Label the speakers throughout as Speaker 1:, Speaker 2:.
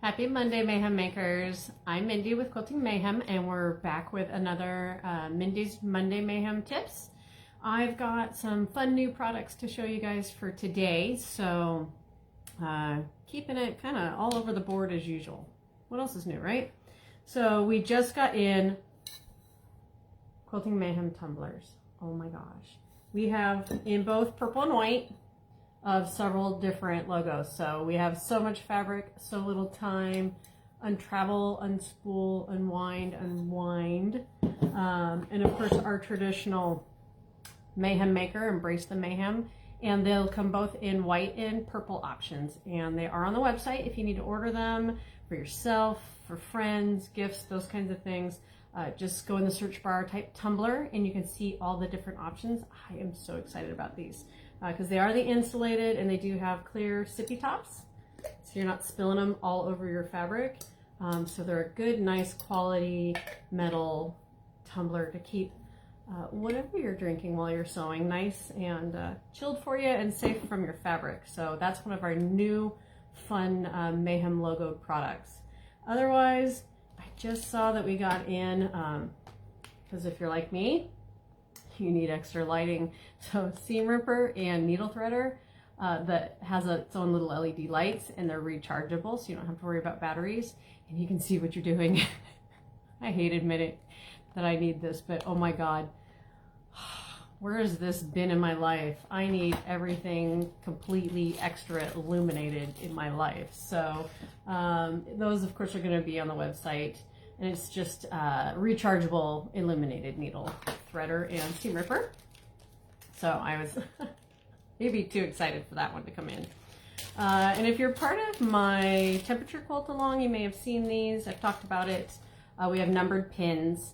Speaker 1: Happy Monday, Mayhem Makers. I'm Mindy with Quilting Mayhem, and we're back with another Mindy's Monday Mayhem tips. I've got some fun new products to show you guys for today, so keeping it kind of all over the board as usual. What else is new, right? So we just got in Quilting Mayhem tumblers. Oh my gosh. We have in both purple and white of several different logos. So we have so much fabric, so little time, untravel, unspool, unwind, unwind. And of course our traditional Mayhem maker, embrace the mayhem. And they'll come both in white and purple options. And they are on the website if you need to order them for yourself, for friends, gifts, those kinds of things. Just go in the search bar, type tumbler, and you can see all the different options. I am so excited about these because they are the insulated and they do have clear sippy tops, so you're not spilling them all over your fabric. So they're a good, nice quality metal tumbler to keep whatever you're drinking while you're sewing nice and chilled for you and safe from your fabric. So that's one of our new fun Mayhem logoed products. Otherwise, I just saw that we got in, because if you're like me, you need extra lighting. So seam ripper and needle threader that has its own little LED lights, and they're rechargeable, so you don't have to worry about batteries, and you can see what you're doing. I hate admitting that I need this, but oh my God, where has this been in my life? I need everything completely extra illuminated in my life. So those of course are going to be on the website, and it's just rechargeable illuminated needle threader and seam ripper. So I was maybe too excited for that one to come in. And if you're part of my temperature quilt along, you may have seen these. I've talked about it. We have numbered pins.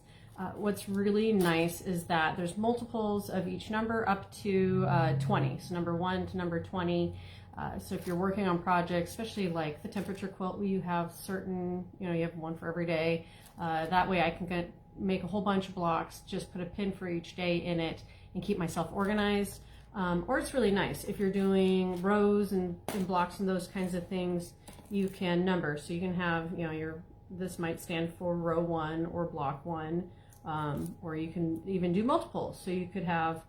Speaker 1: What's really nice is that there's multiples of each number up to 20. So number 1 to number 20. So if you're working on projects, especially like the temperature quilt, where you have certain, you have one for every day. That way I can make a whole bunch of blocks, just put a pin for each day in it and keep myself organized. Or it's really nice if you're doing rows and blocks and those kinds of things, you can number. So you can have, this might stand for row 1 or block 1. Or you can even do multiples. So you could have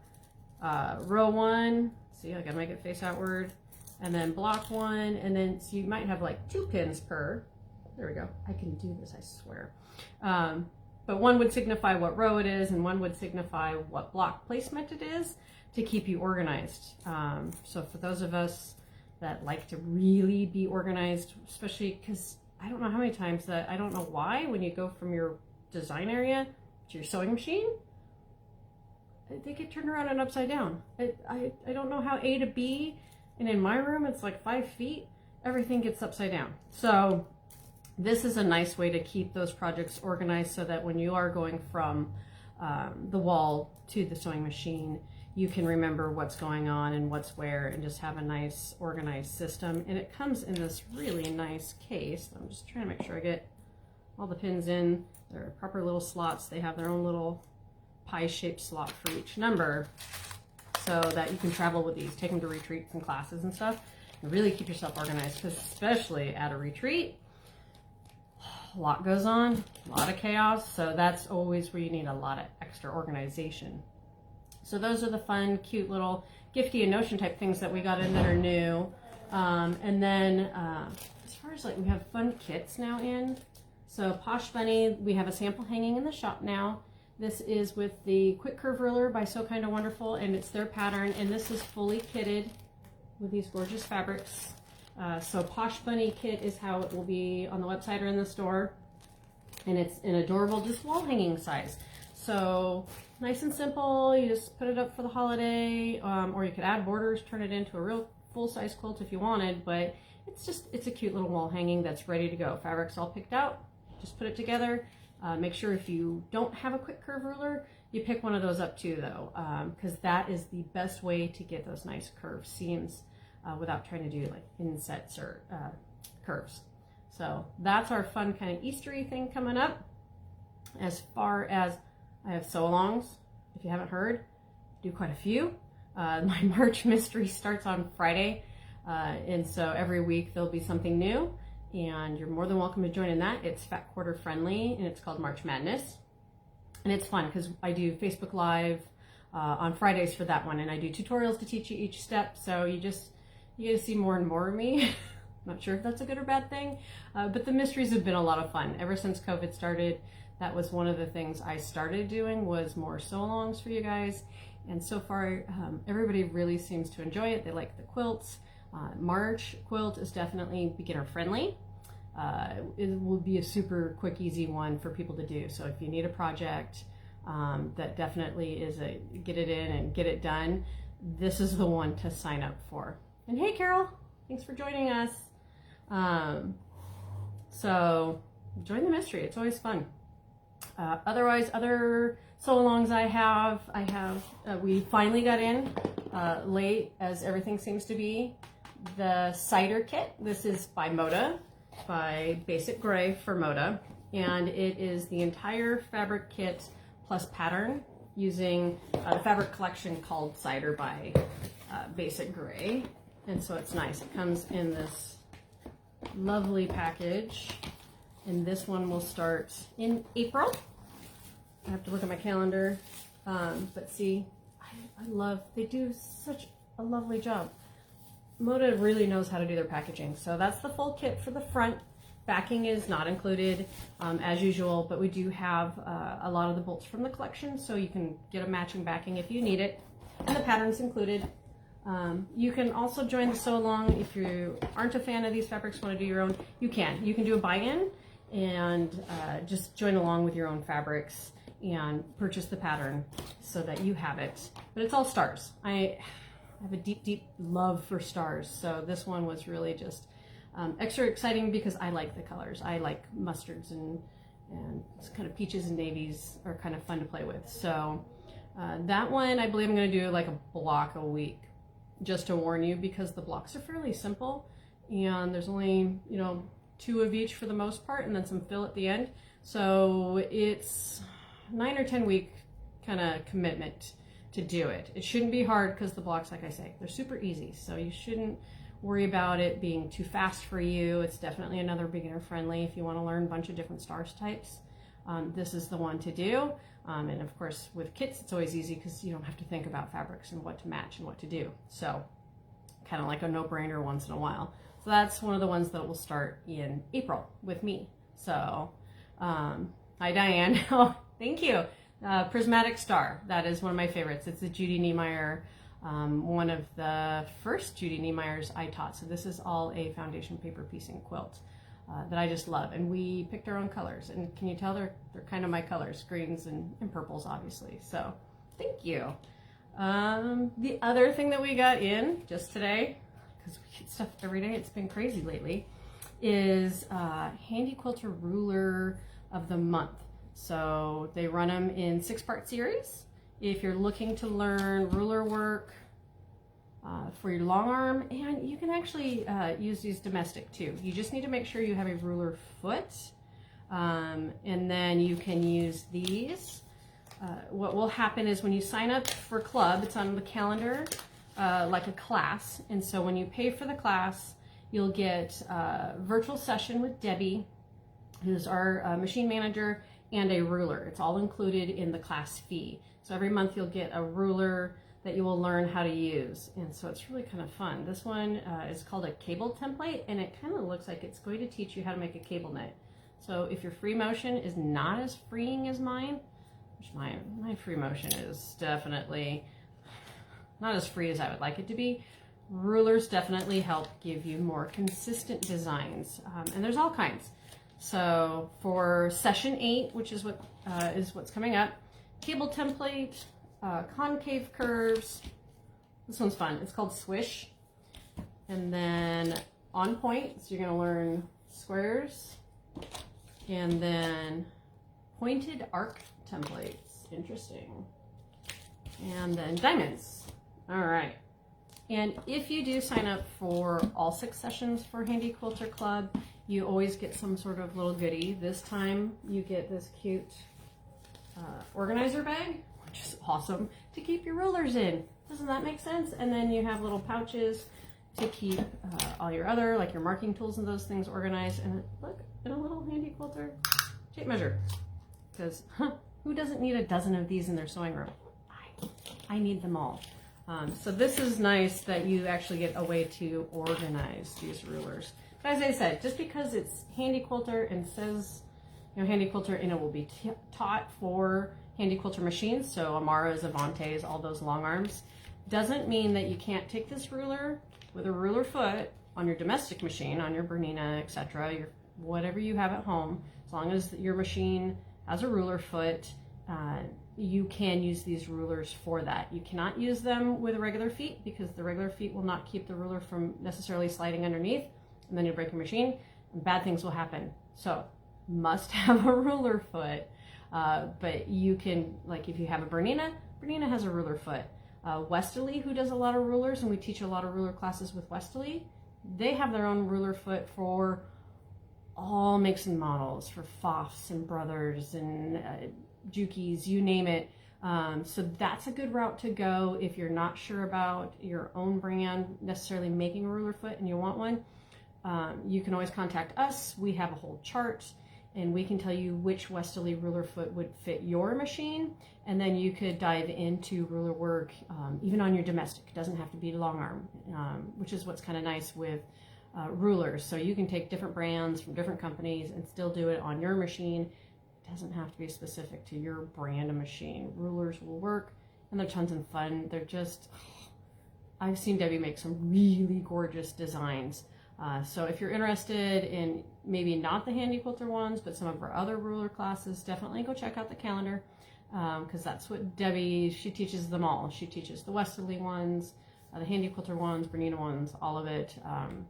Speaker 1: row 1, see, I gotta make it face outward, and then block 1, and then so you might have like 2 pins per. There we go. I can do this, I swear. But one would signify what row it is, and one would signify what block placement it is to keep you organized. So for those of us that like to really be organized, especially because I don't know how many times that, I don't know why, when you go from your design area to your sewing machine, they get turned around and upside down. I don't know how A to B, and in my room it's like 5 feet, everything gets upside down. So this is a nice way to keep those projects organized so that when you are going from the wall to the sewing machine, you can remember what's going on and what's where and just have a nice organized system. And it comes in this really nice case. I'm just trying to make sure I get all the pins in. They're proper little slots. They have their own little pie-shaped slot for each number so that you can travel with these, take them to retreats and classes and stuff, and really keep yourself organized, because especially at a retreat, a lot goes on, a lot of chaos, so that's always where you need a lot of extra organization. So those are the fun, cute little gifty and notion type things that we got in that are new. And then as far as like, we have fun kits now in. So Posh Bunny, we have a sample hanging in the shop now. This is with the Quick Curve Ruler by So Kinda Wonderful, and it's their pattern, and this is fully kitted with these gorgeous fabrics. So Posh Bunny kit is how it will be on the website or in the store, and it's an adorable, just wall hanging size. So nice and simple, you just put it up for the holiday, or you could add borders, turn it into a real full-size quilt if you wanted, but it's a cute little wall hanging that's ready to go. Fabric's all picked out. Just put it together. Make sure if you don't have a Quick Curve Ruler, you pick one of those up too, though, because that is the best way to get those nice curved seams without trying to do like insets or curves. So that's our fun kind of Eastery thing coming up. As far as I have sew-alongs, if you haven't heard, do quite a few. My March mystery starts on Friday, and so every week there'll be something new. and you're more than welcome to join in that. It's fat quarter friendly, and it's called March Madness. And it's fun because I do Facebook Live on Fridays for that one, and I do tutorials to teach you each step. So you get to see more and more of me. Not sure if that's a good or bad thing, but the mysteries have been a lot of fun. Ever since COVID started, that was one of the things I started doing, was more sew-alongs for you guys. And so far, everybody really seems to enjoy it. They like the quilts. March quilt is definitely beginner friendly. It will be a super quick, easy one for people to do. So if you need a project that definitely is a get it in and get it done, this is the one to sign up for. And hey, Carol, thanks for joining us. So join the mystery. It's always fun. Otherwise, other sew-alongs we finally got in late, as everything seems to be, the Cider Kit. This is by Moda, by Basic Gray for Moda, and it is the entire fabric kit plus pattern using the fabric collection called Cider by Basic Gray. And so it's nice. It comes in this lovely package, and this one will start in April. I have to look at my calendar, but see, I love, they do such a lovely job. Moda really knows how to do their packaging. So that's the full kit for the front. Backing is not included as usual, but we do have a lot of the bolts from the collection, so you can get a matching backing if you need it, and the pattern's included. You can also join the sew along if you aren't a fan of these fabrics, want to do your own. You can do a buy-in and just join along with your own fabrics and purchase the pattern so that you have it. But it's all stars. I have a deep love for stars, so this one was really just extra exciting because I like the colors. I like mustards and kind of peaches and navies are kind of fun to play with. So that one, I believe I'm going to do like a block a week, just to warn you, because the blocks are fairly simple and there's only, 2 of each for the most part, and then some fill at the end. So it's 9 or 10 week kind of commitment to do it. It shouldn't be hard because the blocks, like I say, they're super easy. So you shouldn't worry about it being too fast for you. It's definitely another beginner friendly if you want to learn a bunch of different stars types. This is the one to do. And of course with kits, it's always easy because you don't have to think about fabrics and what to match and what to do. So kind of like a no-brainer once in a while. So that's one of the ones that will start in April with me. So, hi Diane. Oh, thank you. Prismatic Star. That is one of my favorites. It's a Judy Niemeyer, one of the first Judy Niemeyers I taught. So this is all a foundation paper piecing quilt that I just love. And we picked our own colors. And can you tell they're kind of my colors, greens and purples, obviously. So thank you. The other thing that we got in just today, because we get stuff every day, it's been crazy lately, is Handy Quilter Ruler of the Month. So they run them in 6-part series. If you're looking to learn ruler work for your long arm, and you can actually use these domestic too. You just need to make sure you have a ruler foot, and then you can use these. What will happen is when you sign up for club, it's on the calendar like a class, and so when you pay for the class, you'll get a virtual session with Debbie, who's our machine manager, and a ruler. It's all included in the class fee. So every month you'll get a ruler that you will learn how to use. And so it's really kind of fun. This one is called a cable template, and it kind of looks like it's going to teach you how to make a cable knit. So if your free motion is not as freeing as mine, which my free motion is definitely not as free as I would like it to be, rulers definitely help give you more consistent designs. And there's all kinds. So for session 8, which is what's coming up, cable template, concave curves. This one's fun. It's called Swish. And then on point, so you're going to learn squares, and then pointed arc templates. Interesting. And then diamonds. All right. And if you do sign up for all 6 sessions for Handy Quilter Club, you always get some sort of little goodie. This time you get this cute organizer bag, which is awesome, to keep your rulers in. Doesn't that make sense? And then you have little pouches to keep all your other, like your marking tools and those things organized. And look, in a little handy quilter tape measure. Because who doesn't need a dozen of these in their sewing room? I need them all. So this is nice that you actually get a way to organize these rulers. But as I said, just because it's handy quilter and says, handy quilter, and it will be taught for handy quilter machines, so Amaras, Avantes, all those long arms, doesn't mean that you can't take this ruler with a ruler foot on your domestic machine, on your Bernina, etc., whatever you have at home. As long as your machine has a ruler foot, you can use these rulers for that. You cannot use them with regular feet because the regular feet will not keep the ruler from necessarily sliding underneath, and then you break your machine and bad things will happen. So must have a ruler foot, but you can, like if you have a Bernina has a ruler foot. Westerly, who does a lot of rulers, and we teach a lot of ruler classes with Westerly, they have their own ruler foot for all makes and models, for Pfaffs and Brothers and Jukies, you name it. So that's a good route to go if you're not sure about your own brand necessarily making a ruler foot and you want one. You can always contact us. We have a whole chart and we can tell you which Westerly ruler foot would fit your machine, and then you could dive into ruler work even on your domestic. It doesn't have to be long arm, which is what's kind of nice with rulers. So you can take different brands from different companies and still do it on your machine. It doesn't have to be specific to your brand of machine. Rulers will work, and they're tons of fun. They're just, I've seen Debbie make some really gorgeous designs. So if you're interested in maybe not the handy quilter ones, but some of our other ruler classes, definitely go check out the calendar, because that's what Debbie, she teaches them all. She teaches the Westerly ones, the handy quilter ones, Bernina ones, all of it.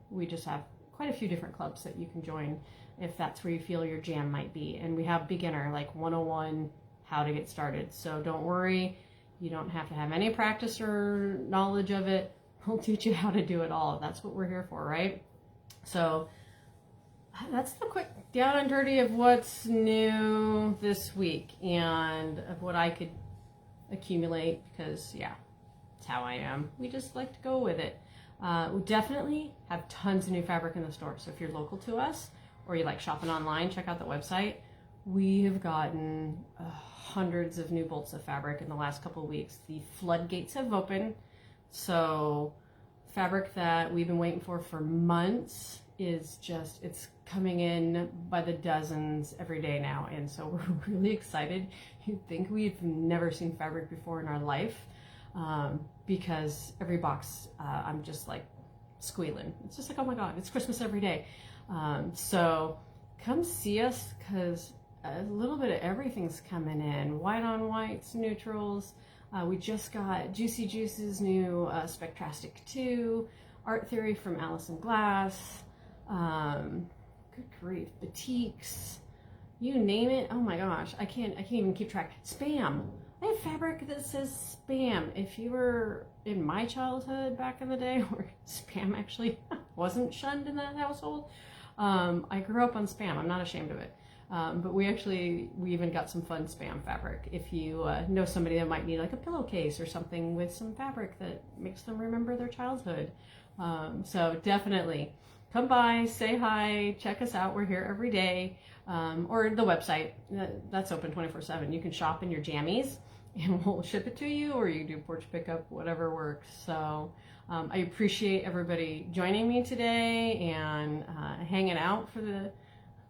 Speaker 1: We just have quite a few different clubs that you can join if that's where you feel your jam might be. And we have beginner, like 101, how to get started. So don't worry, you don't have to have any practice or knowledge of it. We'll teach you how to do it all. That's what we're here for, right? So that's the quick down and dirty of what's new this week and of what I could accumulate, because yeah, it's how I am. We just like to go with it. We definitely have tons of new fabric in the store. So if you're local to us or you like shopping online, check out the website. We have gotten hundreds of new bolts of fabric in the last couple of weeks. The floodgates have opened. So fabric that we've been waiting for months is just, it's coming in by the dozens every day now. And so we're really excited. You'd think we've never seen fabric before in our life, because every box, I'm just like squealing. It's just like, oh my God, it's Christmas every day. So come see us, because a little bit of everything's coming in. White on whites, neutrals. We just got Juicy Juice's new Spectrastic 2, Art Theory from Allison Glass, good grief, Batiks, you name it. Oh my gosh, I can't even keep track. Spam. I have fabric that says Spam. If you were in my childhood back in the day where Spam actually wasn't shunned in that household, I grew up on Spam. I'm not ashamed of it. But we even got some fun Spam fabric. If you know somebody that might need like a pillowcase or something with some fabric that makes them remember their childhood. So definitely come by, say hi, check us out. We're here every day. Or the website, that's open 24/7. You can shop in your jammies and we'll ship it to you, or you can do porch pickup, whatever works. So I appreciate everybody joining me today and hanging out for the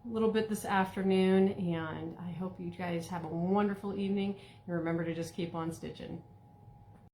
Speaker 1: little bit this afternoon, and I hope you guys have a wonderful evening, and remember to just keep on stitching.